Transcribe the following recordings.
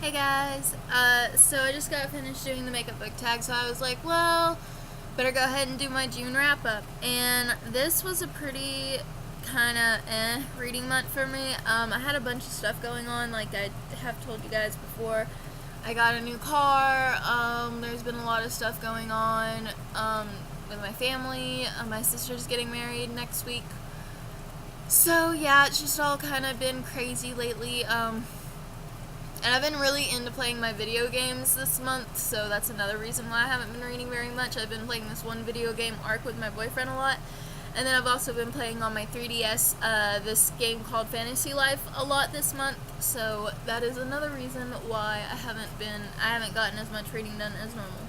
Hey guys, so I just got finished doing the makeup book tag, so I was like, well, better go ahead and do my June wrap up. And this was a pretty kind of reading month for me. I had a bunch of stuff going on, like I have told you guys before. I got a new car. There's been a lot of stuff going on with my family. My sister's getting married next week. So yeah, it's just all kind of been crazy lately. And I've been really into playing my video games this month, so that's another reason why I haven't been reading very much. I've been playing this one video game, Ark, with my boyfriend a lot. And then I've also been playing on my 3DS this game called Fantasy Life a lot this month. So that is another reason why I haven't gotten as much reading done as normal.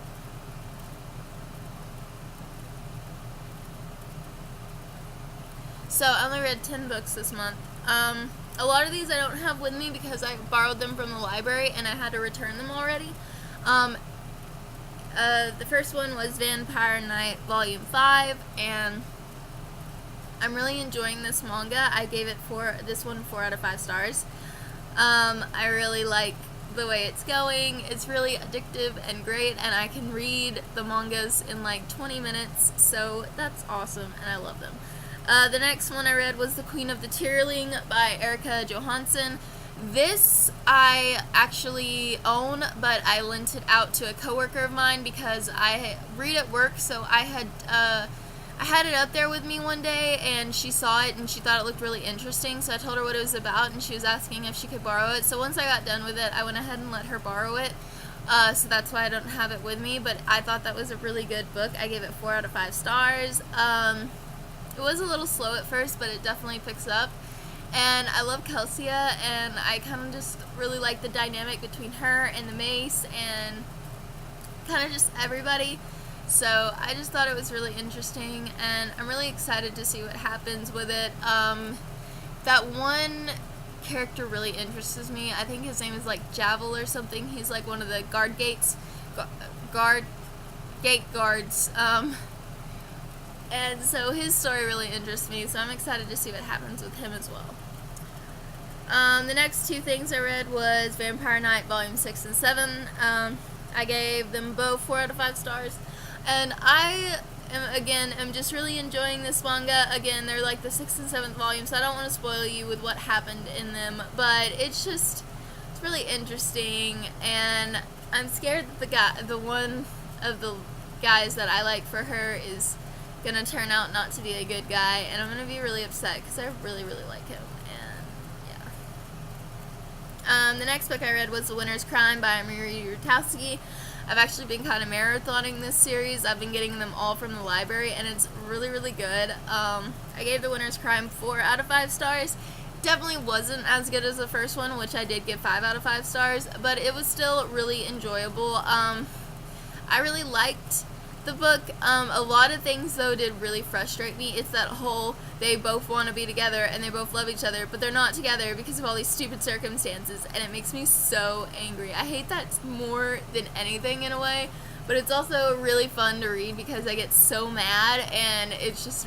So I only read 10 books this month. A lot of these I don't have with me because I borrowed them from the library and I had to return them already. The first one was Vampire Knight Volume 5, and I'm really enjoying this manga. I gave this one 4 out of 5 stars. I really like the way it's going. It's really addictive and great, and I can read the mangas in like 20 minutes, so that's awesome, and I love them. The next one I read was The Queen of the Tearling by Erica Johansson. This I actually own, but I lent it out to a coworker of mine because I read at work, so I had it up there with me one day, and she saw it and she thought it looked really interesting, so I told her what it was about, and she was asking if she could borrow it. So once I got done with it, I went ahead and let her borrow it. So that's why I don't have it with me, but I thought that was a really good book. I gave it 4 out of 5 stars. It was a little slow at first, but it definitely picks up. And I love Kelsia, and I kind of just really like the dynamic between her and the Mace and kind of just everybody. So I just thought it was really interesting, and I'm really excited to see what happens with it. That one character really interests me. I think his name is like Javel or something. He's like one of the gate guards. And so his story really interests me, so I'm excited to see what happens with him as well. The next two things I read was Vampire Knight Volume 6 and 7. I gave them both 4 out of 5 stars. And I am just really enjoying this manga. Again, they're like the 6th and 7th volume, so I don't want to spoil you with what happened in them. But it's really interesting, and I'm scared that the one of the guys that I like for her is gonna turn out not to be a good guy, and I'm gonna be really upset because I really, really like him. And yeah. The next book I read was The Winter's Crime by Marie Rutowski. I've actually been kind of marathoning this series. I've been getting them all from the library, and it's really, really good. I gave The Winter's Crime 4 out of 5 stars. Definitely wasn't as good as the first one, which I did give 5 out of 5 stars, but it was still really enjoyable. I really liked the book. A lot of things though did really frustrate me. It's that whole they both want to be together and they both love each other, but they're not together because of all these stupid circumstances, and it makes me so angry. I hate that more than anything in a way, but it's also really fun to read because I get so mad, and it's just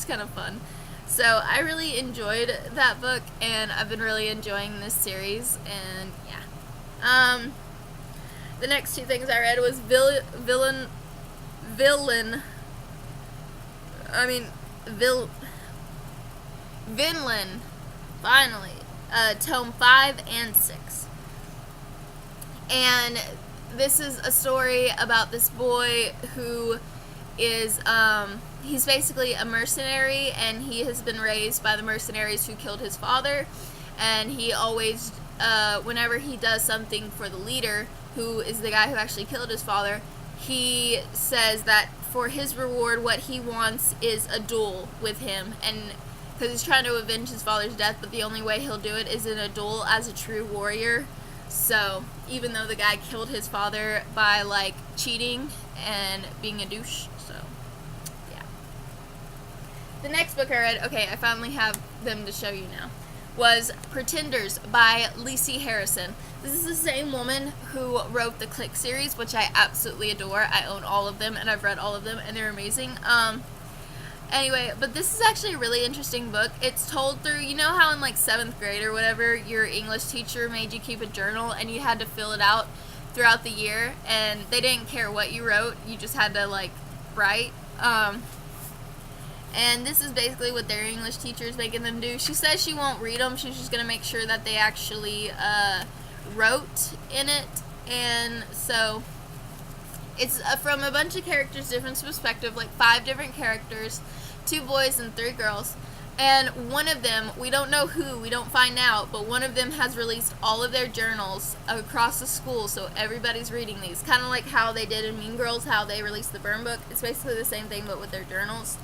kind of fun. So I really enjoyed that book, and I've been really enjoying this series, and yeah. The next two things I read was Vinland, finally, tome 5 and 6. And this is a story about this boy who is, he's basically a mercenary, and he has been raised by the mercenaries who killed his father, and he always, whenever he does something for the leader, who is the guy who actually killed his father, he says that for his reward, what he wants is a duel with him, and because he's trying to avenge his father's death, but the only way he'll do it is in a duel as a true warrior. So even though the guy killed his father by like cheating and being a douche, so yeah. The next book I read, okay, I finally have them to show you now, was Pretenders by Lisi Harrison. This is the same woman who wrote the Click series, which I absolutely adore. I own all of them, and I've read all of them, and they're amazing. Anyway, but this is actually a really interesting book. It's told through, you know how in like 7th grade or whatever, your English teacher made you keep a journal and you had to fill it out throughout the year, and they didn't care what you wrote, you just had to like write. And this is basically what their English teacher is making them do. She says she won't read them, she's just going to make sure that they actually wrote in it. And so it's from a bunch of characters, different perspective, like 5 different characters, 2 boys and 3 girls. And one of them, we don't know who, we don't find out, but one of them has released all of their journals across the school, so everybody's reading these. Kind of like how they did in Mean Girls, how they released the Burn Book. It's basically the same thing, but with their journals.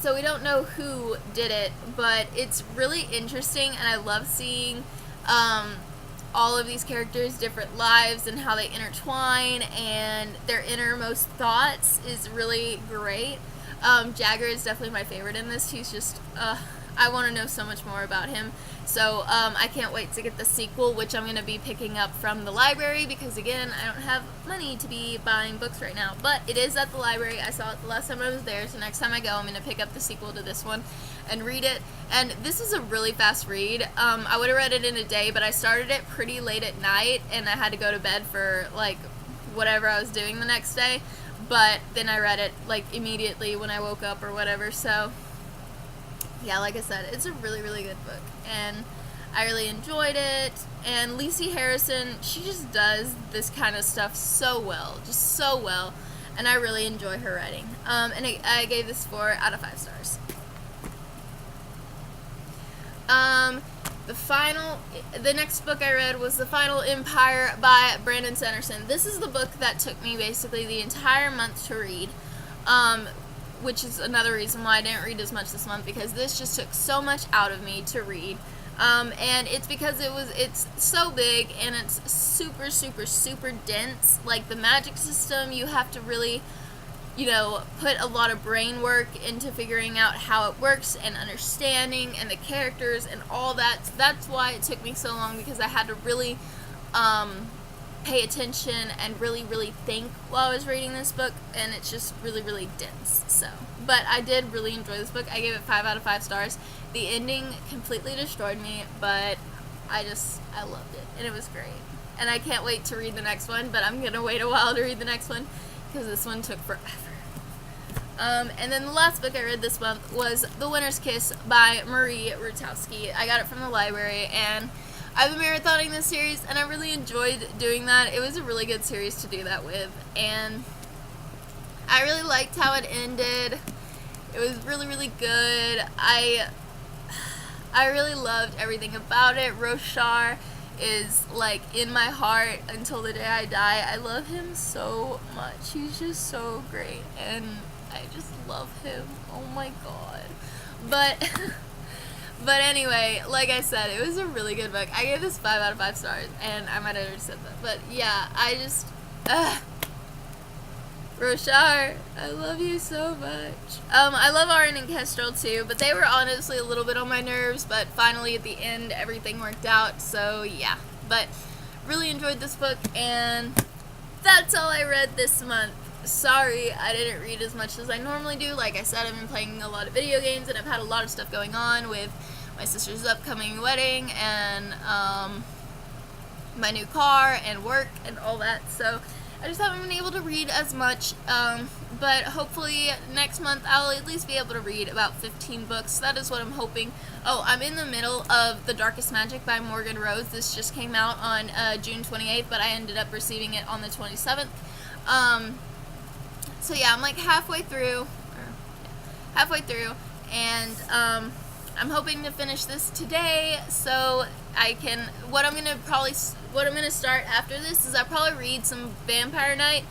So we don't know who did it, but it's really interesting, and I love seeing all of these characters' different lives and how they intertwine, and their innermost thoughts is really great. Jagger is definitely my favorite in this. He's just, I want to know so much more about him. So I can't wait to get the sequel, which I'm going to be picking up from the library because, again, I don't have money to be buying books right now. But it is at the library. I saw it the last time I was there, so next time I go, I'm going to pick up the sequel to this one and read it. And this is a really fast read. I would have read it in a day, but I started it pretty late at night, and I had to go to bed for, like, whatever I was doing the next day. But then I read it, like, immediately when I woke up or whatever, so yeah, like I said, it's a really, really good book, and I really enjoyed it. And Lisi Harrison, she just does this kind of stuff so well, just so well, and I really enjoy her writing. And I gave this 4 out of 5 stars. The next book I read was The Final Empire by Brandon Sanderson. This is the book that took me basically the entire month to read, which is another reason why I didn't read as much this month, because this just took so much out of me to read. And it's because it's so big, and it's super, super, super dense. Like, the magic system, you have to really, put a lot of brain work into figuring out how it works and understanding, and the characters and all that. So that's why it took me so long, because I had to really pay attention and really, really think while I was reading this book, and it's just really, really dense. So, but I did really enjoy this book. I gave it 5 out of 5 stars. The ending completely destroyed me, but I loved it, and it was great. And I can't wait to read the next one, but I'm gonna wait a while to read the next one, because this one took forever. And then the last book I read this month was The Winter's Kiss by Marie Rutowski. I got it from the library, and I've been marathoning this series, and I really enjoyed doing that. It was a really good series to do that with, and I really liked how it ended. It was really, really good. I really loved everything about it. Roshar is, like, in my heart until the day I die. I love him so much. He's just so great, and I just love him. Oh my god. But anyway, like I said, it was a really good book. I gave this 5 out of 5 stars, and I might have already said that. But yeah, I just, Roshar, I love you so much. I love Arin and Kestrel too, but they were honestly a little bit on my nerves, but finally at the end, everything worked out, so yeah. But really enjoyed this book, and that's all I read this month. Sorry, I didn't read as much as I normally do. Like I said, I've been playing a lot of video games, and I've had a lot of stuff going on with my sister's upcoming wedding, and my new car, and work, and all that, so I just haven't been able to read as much, but hopefully next month I'll at least be able to read about 15 books. That is what I'm hoping. Oh, I'm in the middle of The Darkest Magic by Morgan Rose. This just came out on June 28th, but I ended up receiving it on the 27th. So yeah, I'm like halfway through, and I'm hoping to finish this today, so I can, what I'm gonna start after this is I'll probably read some Vampire Knight,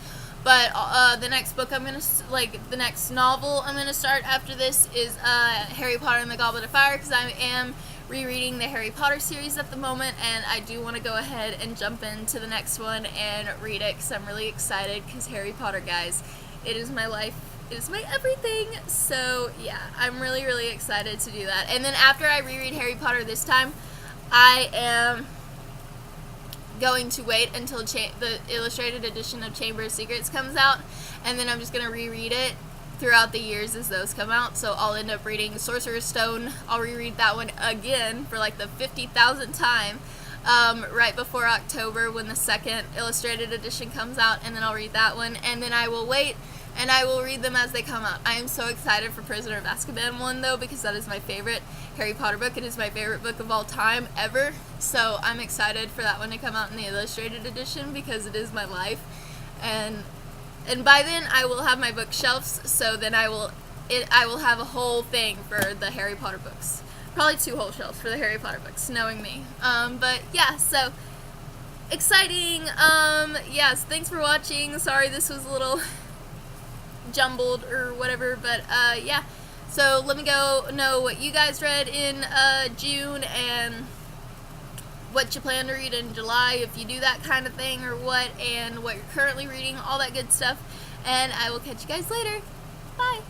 but the next book the next novel I'm gonna start after this is Harry Potter and the Goblet of Fire, because I am rereading the Harry Potter series at the moment, and I do want to go ahead and jump into the next one and read it, because I'm really excited, because Harry Potter, guys, it is my life. It is my everything. So yeah, I'm really, really excited to do that. And then after I reread Harry Potter this time, I am going to wait until the illustrated edition of Chamber of Secrets comes out, and then I'm just going to reread it throughout the years as those come out. So I'll end up reading Sorcerer's Stone. I'll reread that one again for like the 50,000th time right before October when the second illustrated edition comes out, and then I'll read that one, and then I will wait and I will read them as they come out. I am so excited for Prisoner of Azkaban one though, because that is my favorite Harry Potter book. It is my favorite book of all time ever. So I'm excited for that one to come out in the illustrated edition because it is my life. And by then I will have my bookshelves, so then I will have a whole thing for the Harry Potter books. Probably 2 whole shelves for the Harry Potter books, knowing me. But yeah, so exciting. Yes, thanks for watching. Sorry this was a little jumbled or whatever, but yeah. So let me know what you guys read in June and what you plan to read in July, if you do that kind of thing or what, and what you're currently reading, all that good stuff. And I will catch you guys later. Bye.